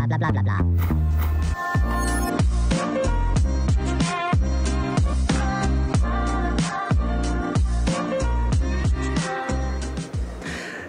blablabla.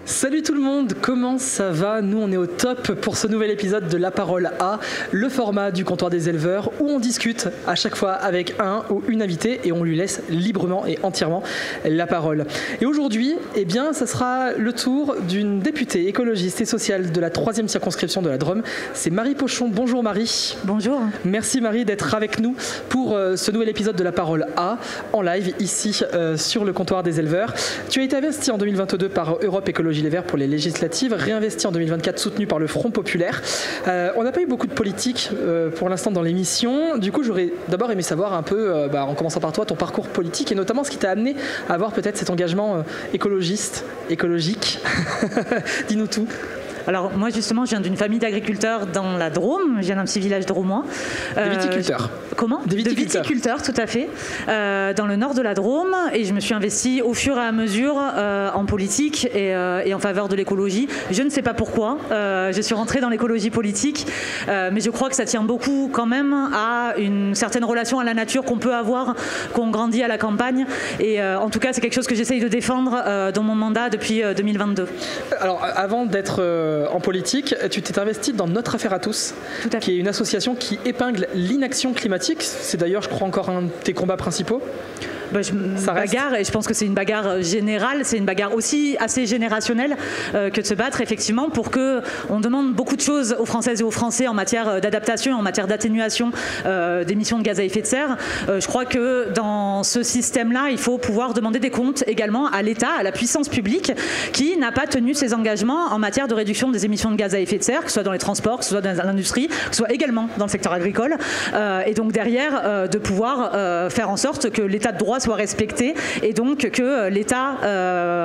Salut tout le monde, comment ça va? Nous on est au top pour ce nouvel épisode de La Parole A, le format du comptoir des éleveurs où on discute à chaque fois avec un ou une invitée et on lui laisse librement et entièrement la parole. Et aujourd'hui, eh bien, ça sera le tour d'une députée écologiste et sociale de la 3e circonscription de la Drôme. C'est Marie Pochon. Bonjour Marie. Bonjour. Merci Marie d'être avec nous pour ce nouvel épisode de La Parole A en live ici sur le comptoir des éleveurs. Tu as été investie en 2022 par Europe Écologie Les Verts pour les législatives, réinvesti en 2024, soutenu par le Front Populaire. On n'a pas eu beaucoup de politique pour l'instant dans l'émission. Du coup, j'aurais d'abord aimé savoir un peu, en commençant par toi, ton parcours politique et notamment ce qui t'a amené à avoir peut-être cet engagement écologique. Dis-nous tout. Alors moi justement je viens d'une famille d'agriculteurs dans la Drôme, je viens d'un petit village drômois. Des viticulteurs. Comment ? Des viticulteurs. De viticulteurs, tout à fait, dans le nord de la Drôme, et je me suis investie au fur et à mesure en politique et en faveur de l'écologie. Je ne sais pas pourquoi, je suis rentrée dans l'écologie politique, mais je crois que ça tient beaucoup quand même à une certaine relation à la nature qu'on peut avoir, qu'on grandit à la campagne, et en tout cas c'est quelque chose que j'essaye de défendre dans mon mandat depuis 2022. Alors avant d'être en politique, tu t'es investi dans Notre Affaire à tous, qui est une association qui épingle l'inaction climatique. C'est d'ailleurs, je crois, encore un de tes combats principaux. Je bagarre, et je pense que c'est une bagarre générale, c'est une bagarre aussi assez générationnelle que de se battre effectivement pour que on demande beaucoup de choses aux Françaises et aux Français en matière d'adaptation, en matière d'atténuation d'émissions de gaz à effet de serre. Je crois que dans ce système-là, il faut pouvoir demander des comptes également à l'État, à la puissance publique qui n'a pas tenu ses engagements en matière de réduction des émissions de gaz à effet de serre, que ce soit dans les transports, que ce soit dans l'industrie, que ce soit également dans le secteur agricole. Et donc derrière, de pouvoir faire en sorte que l'état de droit soit respecté et donc que l'État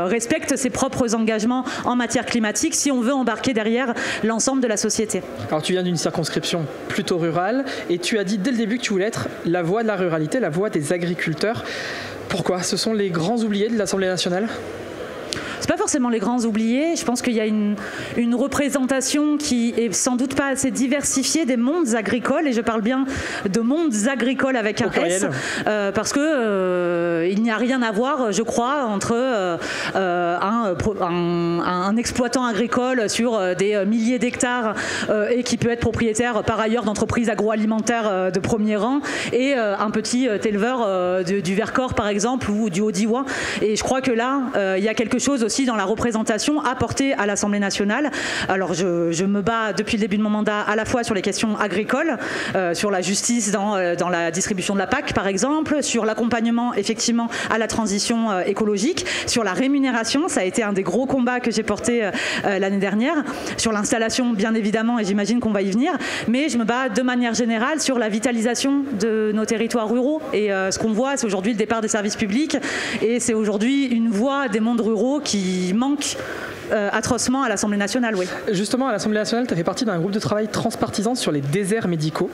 respecte ses propres engagements en matière climatique si on veut embarquer derrière l'ensemble de la société. Alors tu viens d'une circonscription plutôt rurale et tu as dit dès le début que tu voulais être la voix de la ruralité, la voix des agriculteurs. Pourquoi? Ce sont les grands oubliés de l'Assemblée nationale? C'est pas forcément les grands oubliés. Je pense qu'il y a une représentation qui est sans doute pas assez diversifiée des mondes agricoles, et je parle bien de mondes agricoles avec un S, parce que il n'y a rien à voir, je crois, entre un exploitant agricole sur des milliers d'hectares et qui peut être propriétaire par ailleurs d'entreprises agroalimentaires de premier rang et un petit éleveur du Vercors par exemple ou du Haut-Diois. Et je crois que là, il y a quelque chose aussi dans la représentation apportée à l'Assemblée nationale. Alors je me bats depuis le début de mon mandat à la fois sur les questions agricoles, sur la justice dans la distribution de la PAC par exemple, sur l'accompagnement effectivement à la transition écologique, sur la rémunération, ça a été un des gros combats que j'ai porté l'année dernière, sur l'installation bien évidemment, et j'imagine qu'on va y venir, mais je me bats de manière générale sur la vitalisation de nos territoires ruraux, et ce qu'on voit c'est aujourd'hui le départ des services publics, et c'est aujourd'hui une voix des mondes ruraux qui manque atrocement à l'Assemblée nationale. Oui. Justement, à l'Assemblée nationale, tu as fait partie d'un groupe de travail transpartisan sur les déserts médicaux.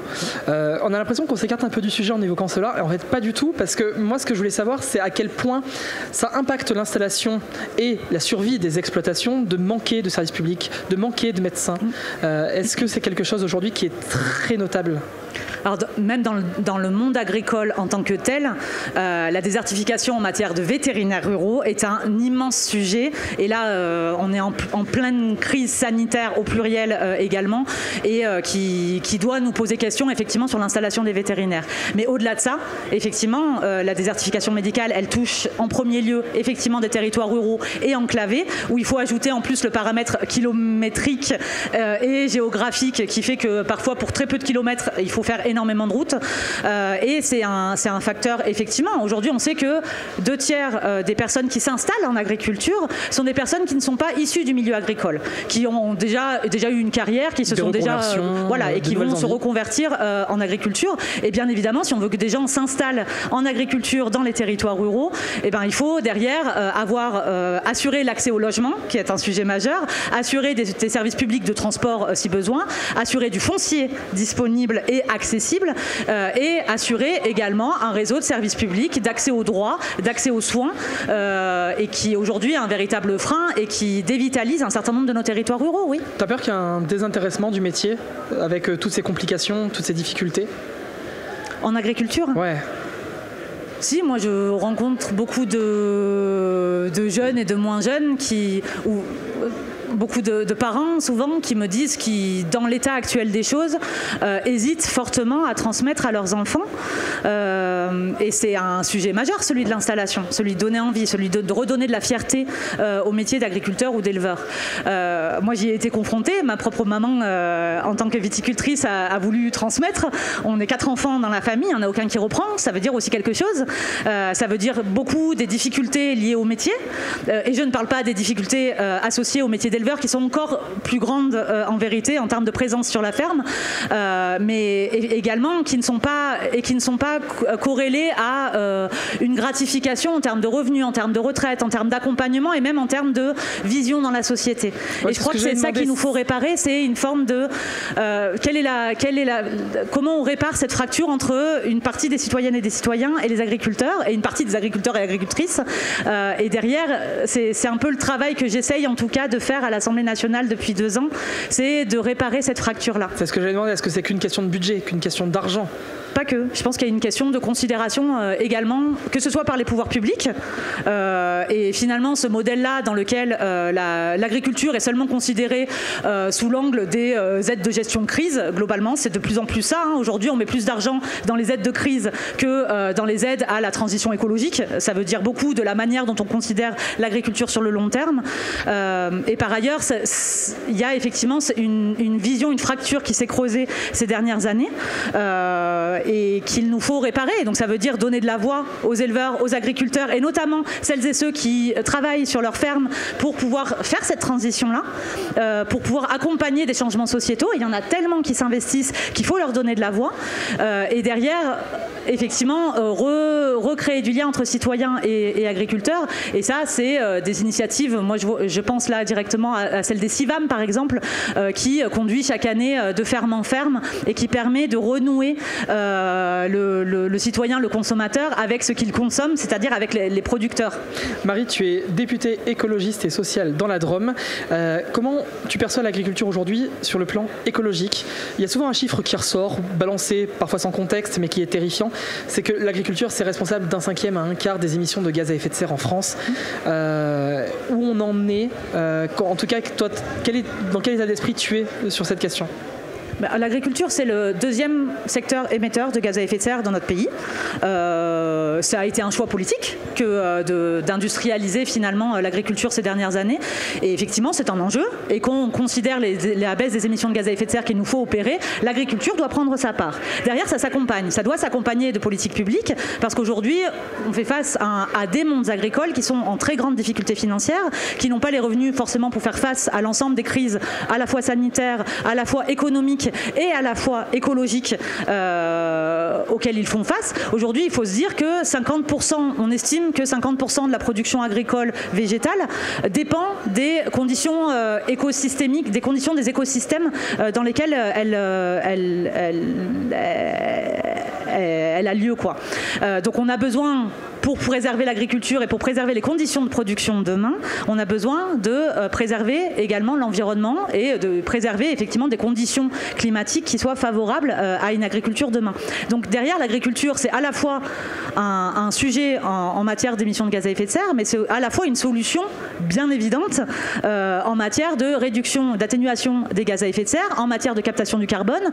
On a l'impression qu'on s'écarte un peu du sujet en évoquant cela, et en fait pas du tout, parce que moi ce que je voulais savoir c'est à quel point ça impacte l'installation et la survie des exploitations de manquer de services publics, de manquer de médecins. Est-ce que c'est quelque chose aujourd'hui qui est très notable ? Alors, même dans le monde agricole en tant que tel, la désertification en matière de vétérinaires ruraux est un immense sujet. Et là, on est en pleine crise sanitaire au pluriel également, et qui doit nous poser question effectivement sur l'installation des vétérinaires. Mais au-delà de ça, effectivement, la désertification médicale, elle touche en premier lieu effectivement des territoires ruraux et enclavés, où il faut ajouter en plus le paramètre kilométrique et géographique qui fait que parfois pour très peu de kilomètres, il faut faire énormément de routes, et c'est un facteur effectivement. Aujourd'hui, on sait que 2/3 des personnes qui s'installent en agriculture sont des personnes qui ne sont pas issues du milieu agricole, qui ont déjà eu une carrière, qui se sont déjà et qui vont se reconvertir en agriculture. Et bien évidemment, si on veut que des gens s'installent en agriculture dans les territoires ruraux, il faut derrière avoir assuré l'accès au logement, qui est un sujet majeur, assurer des services publics de transport si besoin, assurer du foncier disponible et accessible, possible, et assurer également un réseau de services publics, d'accès aux droits, d'accès aux soins, et qui aujourd'hui est un véritable frein et qui dévitalise un certain nombre de nos territoires ruraux, oui. T'as peur qu'il y ait un désintéressement du métier avec toutes ces complications, toutes ces difficultés? En agriculture? Ouais. Si, moi je rencontre beaucoup de jeunes et de moins jeunes beaucoup de parents souvent qui me disent qu'ils, dans l'état actuel des choses, hésitent fortement à transmettre à leurs enfants. Et c'est un sujet majeur, celui de l'installation, celui de donner envie, celui de redonner de la fierté au métier d'agriculteur ou d'éleveur. Moi j'y ai été confrontée, ma propre maman en tant que viticultrice a voulu transmettre. On est 4 enfants dans la famille, il n'y en a aucun qui reprend, ça veut dire aussi quelque chose. Ça veut dire beaucoup des difficultés liées au métier. Et je ne parle pas des difficultés associées au métier d'éleveur qui sont encore plus grandes en vérité en termes de présence sur la ferme, mais également qui ne sont pas corrélées à une gratification en termes de revenus, en termes de retraite, en termes d'accompagnement et même en termes de vision dans la société. Ouais, et je crois que c'est ça qu'il nous faut réparer, c'est une forme de comment on répare cette fracture entre une partie des citoyennes et des citoyens et les agriculteurs, et une partie des agriculteurs et agricultrices. Et derrière, c'est un peu le travail que j'essaye en tout cas de faire à l'Assemblée nationale depuis 2 ans, c'est de réparer cette fracture-là. C'est ce que j'avais demandé, est-ce que c'est qu'une question de budget, qu'une question d'argent? Pas que. Je pense qu'il y a une question de considération également, que ce soit par les pouvoirs publics. Et finalement, ce modèle-là, dans lequel l'agriculture est seulement considérée sous l'angle des aides de gestion de crise, globalement, c'est de plus en plus ça. Aujourd'hui, on met plus d'argent dans les aides de crise que dans les aides à la transition écologique. Ça veut dire beaucoup de la manière dont on considère l'agriculture sur le long terme. Et par ailleurs, il y a effectivement une vision, une fracture qui s'est creusée ces dernières années. Et qu'il nous faut réparer. Donc ça veut dire donner de la voix aux éleveurs, aux agriculteurs et notamment celles et ceux qui travaillent sur leur ferme pour pouvoir faire cette transition-là, pour pouvoir accompagner des changements sociétaux. Il y en a tellement qui s'investissent qu'il faut leur donner de la voix. Et derrière, effectivement, recréer du lien entre citoyens et agriculteurs. Et ça, c'est des initiatives. Moi, je pense là directement à celle des CIVAM, par exemple, qui conduit chaque année de ferme en ferme et qui permet de renouer le citoyen, le consommateur, avec ce qu'il consomme, c'est-à-dire avec les producteurs. Marie, tu es députée écologiste et sociale dans la Drôme. Comment tu perçois l'agriculture aujourd'hui sur le plan écologique? Il y a souvent un chiffre qui ressort, balancé parfois sans contexte, mais qui est terrifiant. C'est que l'agriculture, c'est responsable d'1/5 à 1/4 des émissions de gaz à effet de serre en France. Où on en est en tout cas, toi, dans quel état d'esprit tu es sur cette question? L'agriculture, c'est le 2e secteur émetteur de gaz à effet de serre dans notre pays. Ça a été un choix politique que d'industrialiser finalement l'agriculture ces dernières années. Et effectivement, c'est un enjeu. Et quand on considère la baisse des émissions de gaz à effet de serre qu'il nous faut opérer, l'agriculture doit prendre sa part. Derrière, ça s'accompagne. Ça doit s'accompagner de politiques publiques parce qu'aujourd'hui, on fait face à des mondes agricoles qui sont en très grande difficulté financière, qui n'ont pas les revenus forcément pour faire face à l'ensemble des crises, à la fois sanitaires, à la fois économiques et à la fois écologiques auxquels ils font face. Aujourd'hui, il faut se dire que 50%, on estime que 50% de la production agricole végétale dépend des conditions écosystémiques, des conditions des écosystèmes dans lesquels elle a lieu, quoi. Donc on a besoin, pour préserver l'agriculture et pour préserver les conditions de production de demain, on a besoin de préserver également l'environnement et de préserver effectivement des conditions climatiques qui soient favorables à une agriculture demain. Donc derrière, l'agriculture, c'est à la fois un sujet en matière d'émissions de gaz à effet de serre, mais c'est à la fois une solution bien évidente en matière de réduction, d'atténuation des gaz à effet de serre, en matière de captation du carbone,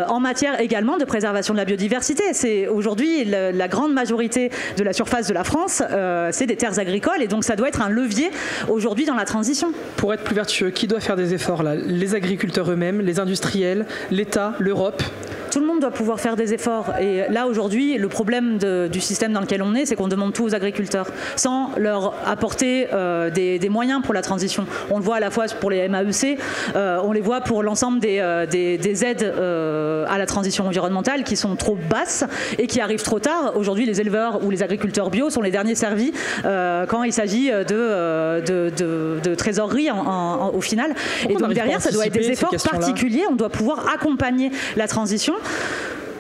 en matière également de préservation de la biodiversité. C'est aujourd'hui la grande majorité de la surface de la France, c'est des terres agricoles et donc ça doit être un levier aujourd'hui dans la transition. Pour être plus vertueux, qui doit faire des efforts là? Les agriculteurs eux-mêmes, les industriels, l'État, l'Europe? Tout le monde doit pouvoir faire des efforts. Et là, aujourd'hui, le problème du système dans lequel on est, c'est qu'on demande tout aux agriculteurs, sans leur apporter des moyens pour la transition. On le voit à la fois pour les MAEC, on les voit pour l'ensemble des aides à la transition environnementale qui sont trop basses et qui arrivent trop tard. Aujourd'hui, les éleveurs ou les agriculteurs bio sont les derniers servis quand il s'agit de trésorerie au final. Et donc derrière, ça doit être des efforts particuliers. On doit pouvoir accompagner la transition.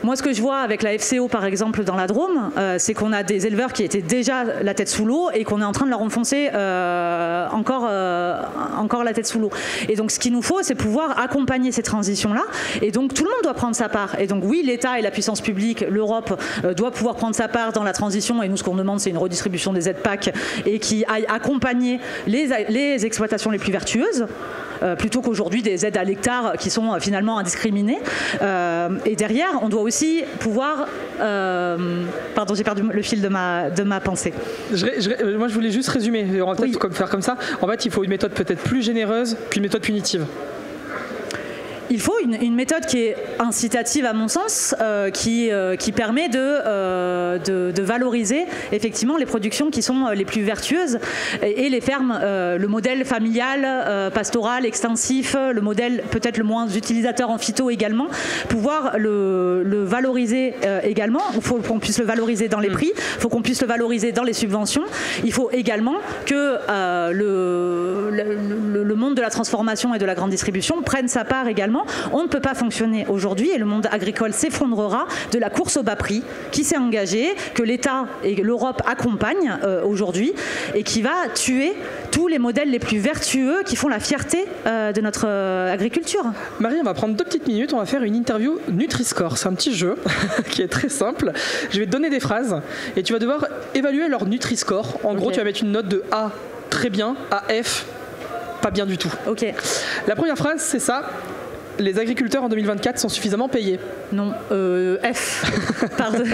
Moi, ce que je vois avec la FCO, par exemple, dans la Drôme, c'est qu'on a des éleveurs qui étaient déjà la tête sous l'eau et qu'on est en train de leur enfoncer encore la tête sous l'eau. Et donc, ce qu'il nous faut, c'est pouvoir accompagner ces transitions-là. Et donc, tout le monde doit prendre sa part. Et donc, oui, l'État et la puissance publique, l'Europe, doit pouvoir prendre sa part dans la transition. Et nous, ce qu'on demande, c'est une redistribution des aides PAC et qui aille accompagner les exploitations les plus vertueuses. Plutôt qu'aujourd'hui des aides à l'hectare qui sont finalement indiscriminées. Et derrière, on doit aussi pouvoir... Pardon, j'ai perdu le fil de ma pensée. Moi, je voulais juste résumer. On va peut-être faire comme ça. En fait, il faut une méthode peut-être plus généreuse qu'une méthode punitive. Il faut une méthode qui est incitative à mon sens, qui permet de valoriser effectivement les productions qui sont les plus vertueuses et les fermes, le modèle familial, pastoral, extensif, le modèle peut-être le moins utilisateur en phyto également, pouvoir le valoriser également. Il faut qu'on puisse le valoriser dans les prix, il faut qu'on puisse le valoriser dans les subventions. Il faut également que le monde de la transformation et de la grande distribution prenne sa part également. On ne peut pas fonctionner aujourd'hui et le monde agricole s'effondrera de la course au bas prix qui s'est engagée, que l'État et l'Europe accompagnent aujourd'hui et qui va tuer tous les modèles les plus vertueux qui font la fierté de notre agriculture. Marie, on va prendre 2 petites minutes, on va faire une interview Nutri-Score. C'est un petit jeu qui est très simple. Je vais te donner des phrases et tu vas devoir évaluer leur Nutri-Score. En gros, tu vas mettre une note de A, très bien, à F, pas bien du tout. Ok. La première phrase, c'est ça. Les agriculteurs en 2024 sont suffisamment payés? Non. F. Pardon.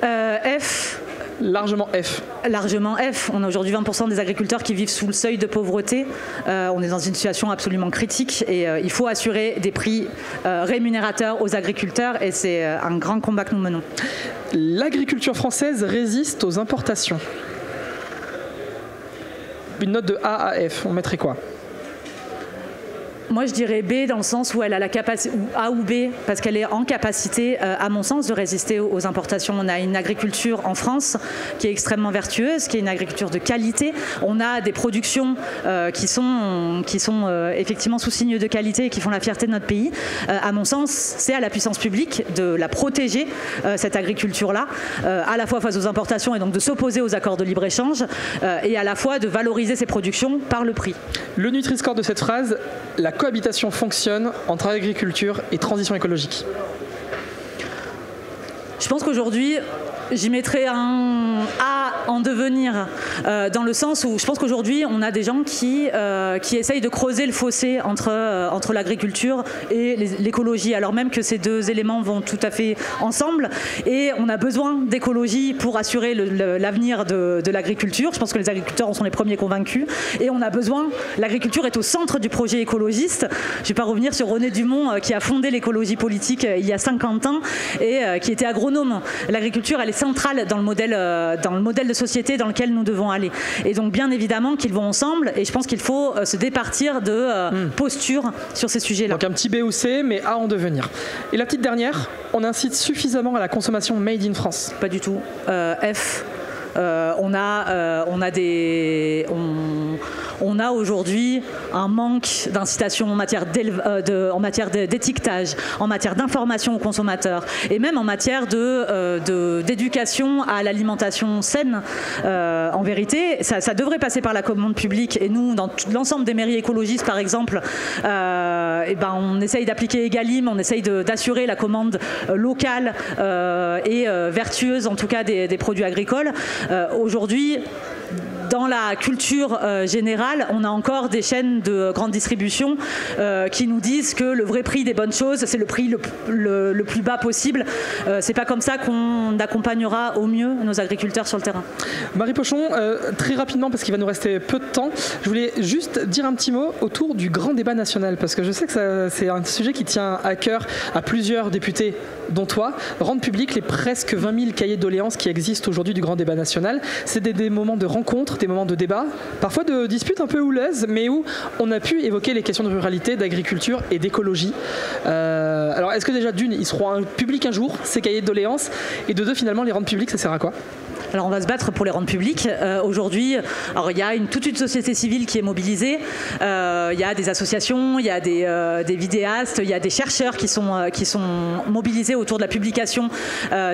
F. Largement F. Largement F. On a aujourd'hui 20% des agriculteurs qui vivent sous le seuil de pauvreté. On est dans une situation absolument critique et il faut assurer des prix rémunérateurs aux agriculteurs et c'est un grand combat que nous menons. L'agriculture française résiste aux importations. Une note de A à F, on mettrait quoi? Moi, je dirais B dans le sens où elle a la capacité, ou A ou B, parce qu'elle est en capacité, à mon sens, de résister aux importations. On a une agriculture en France qui est extrêmement vertueuse, qui est une agriculture de qualité. On a des productions qui sont effectivement sous signe de qualité et qui font la fierté de notre pays. À mon sens, c'est à la puissance publique de la protéger, cette agriculture-là, à la fois face aux importations et donc de s'opposer aux accords de libre-échange, et à la fois de valoriser ces productions par le prix. Le Nutri-Score de cette phrase, la cohabitation fonctionne entre agriculture et transition écologique. Je pense qu'aujourd'hui, j'y mettrais un A en devenir, dans le sens où je pense qu'aujourd'hui, on a des gens qui essayent de creuser le fossé entre l'agriculture et l'écologie, alors même que ces deux éléments vont tout à fait ensemble. Et on a besoin d'écologie pour assurer l'avenir de l'agriculture. Je pense que les agriculteurs en sont les premiers convaincus. Et on a besoin, l'agriculture est au centre du projet écologiste. Je ne vais pas revenir sur René Dumont, qui a fondé l'écologie politique il y a 50 ans et qui était agronome. L'agriculture, elle est centrale dans le modèle de société dans lequel nous devons aller. Et donc, bien évidemment qu'ils vont ensemble et je pense qu'il faut se départir de posture sur ces sujets-là. Donc un petit B ou C, mais A en devenir. Et la petite dernière, on incite suffisamment à la consommation made in France? Pas du tout. F. On a aujourd'hui un manque d'incitation en matière d'étiquetage, en matière d'information aux consommateurs et même en matière d'éducation à l'alimentation saine. En vérité, ça devrait passer par la commande publique et nous, dans l'ensemble des mairies écologistes par exemple, on essaye d'appliquer Egalim, on essaye d'assurer la commande locale et vertueuse en tout cas des produits agricoles. Aujourd'hui, dans la culture générale, on a encore des chaînes de grande distribution qui nous disent que le vrai prix des bonnes choses, c'est le prix le plus bas possible. C'est pas comme ça qu'on accompagnera au mieux nos agriculteurs sur le terrain. Marie Pochon, très rapidement, parce qu'il va nous rester peu de temps, je voulais juste dire un petit mot autour du grand débat national, parce que je sais que c'est un sujet qui tient à cœur à plusieurs députés, dont toi. Rendre public les presque 20 000 cahiers de doléances qui existent aujourd'hui du grand débat national. C'est des moments de rencontre, des moments de débat, parfois de disputes un peu houleuses, mais où on a pu évoquer les questions de ruralité, d'agriculture et d'écologie. Alors, est-ce que déjà, d'une, ils seront publics un jour, ces cahiers de doléances, et de deux, finalement, les rendre publics, ça sert à quoi ? Alors on va se battre pour les rendre publics. Aujourd'hui, alors il y a toute une société civile qui est mobilisée. Il y a des associations, il y a des vidéastes, il y a des chercheurs qui sont mobilisés autour de la publication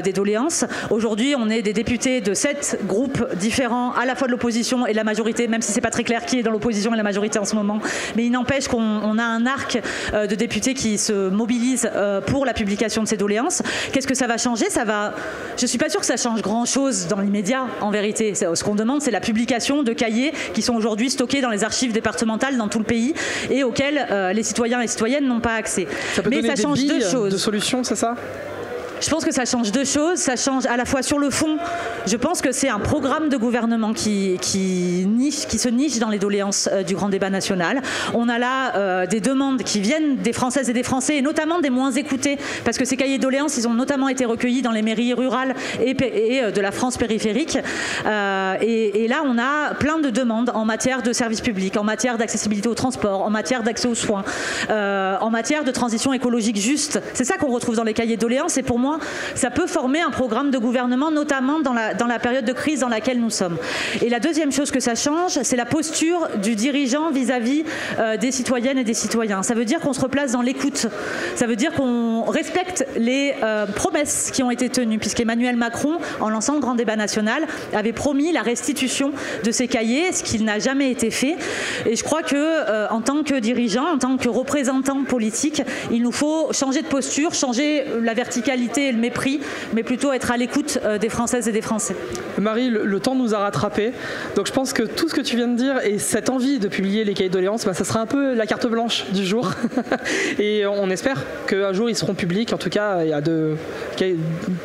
des doléances. Aujourd'hui, on est des députés de 7 groupes différents, à la fois de l'opposition et de la majorité, même si c'est pas très clair qui est dans l'opposition et la majorité en ce moment. Mais il n'empêche qu'on a un arc de députés qui se mobilisent pour la publication de ces doléances. Qu'est-ce que ça va changer? Je suis pas sûre que ça change grand-chose dans l'immédiat, en vérité. Ce qu'on demande, c'est la publication de cahiers qui sont aujourd'hui stockés dans les archives départementales dans tout le pays et auxquels les citoyens et citoyennes n'ont pas accès. Mais ça change deux choses. De solutions, c'est ça? Je pense que ça change deux choses. Ça change à la fois sur le fond. Je pense que c'est un programme de gouvernement qui se niche dans les doléances du grand débat national. On a là des demandes qui viennent des Françaises et des Français, et notamment des moins écoutés, parce que ces cahiers de doléances, ils ont notamment été recueillis dans les mairies rurales et de la France périphérique. Et là, on a plein de demandes en matière de services publics, en matière d'accessibilité au transport, en matière d'accès aux soins, en matière de transition écologique juste. C'est ça qu'on retrouve dans les cahiers de doléances, et pour moi, ça peut former un programme de gouvernement, notamment dans la période de crise dans laquelle nous sommes. Et la deuxième chose que ça change, c'est la posture du dirigeant vis-à-vis des citoyennes et des citoyens. Ça veut dire qu'on se replace dans l'écoute. Ça veut dire qu'on respecte les promesses qui ont été tenues, puisqu'Emmanuel Macron, en lançant le grand débat national, avait promis la restitution de ces cahiers, ce qui n'a jamais été fait. Et je crois que en tant que dirigeant, en tant que représentant politique, il nous faut changer de posture, changer la verticalité et le mépris, mais plutôt être à l'écoute des Françaises et des Français. Marie, le temps nous a rattrapés, donc je pense que tout ce que tu viens de dire et cette envie de publier les cahiers de doléances, ça sera un peu la carte blanche du jour. Et on espère qu'un jour ils seront publics. En tout cas, il y a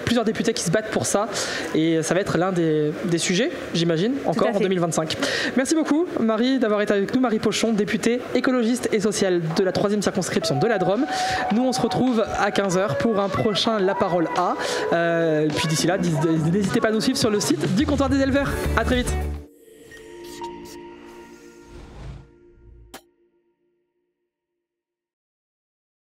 plusieurs députés qui se battent pour ça, et ça va être l'un des sujets, j'imagine, encore en 2025. Merci beaucoup Marie d'avoir été avec nous. Marie Pochon, députée écologiste et sociale de la 3e circonscription de la Drôme. Nous on se retrouve à 15h pour un prochain La Parole A. Puis d'ici là, n'hésitez pas à nous suivre sur le site du Comptoir des Éleveurs. À très vite.